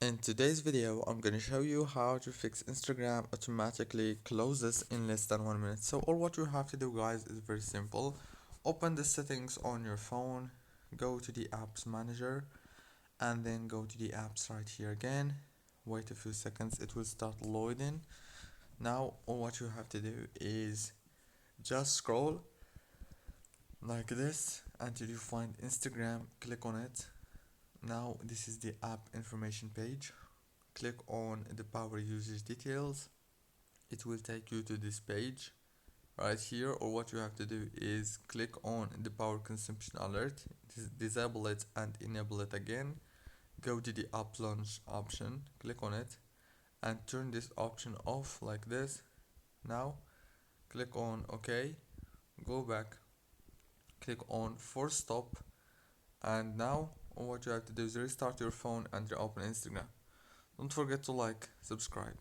In today's video, I'm gonna show you how to fix Instagram automatically closes in less than 1 minute. So all what you have to do, guys, is very simple. Open the settings on your phone, go to the apps manager, and then go to the apps right here again. Wait a few seconds, it will start loading. Now all what you have to do is just scroll like this until you find Instagram. Click on it. Now this is the app information page. Click on the power usage details. It will take you to this page right here, or what you have to do is click on the power consumption alert, disable it and enable it again. Go to the app launch option, click on it and turn this option off like this. Now click on OK, go back, click on force stop, and now what you have to do is restart your phone and reopen Instagram. Don't forget to like, subscribe.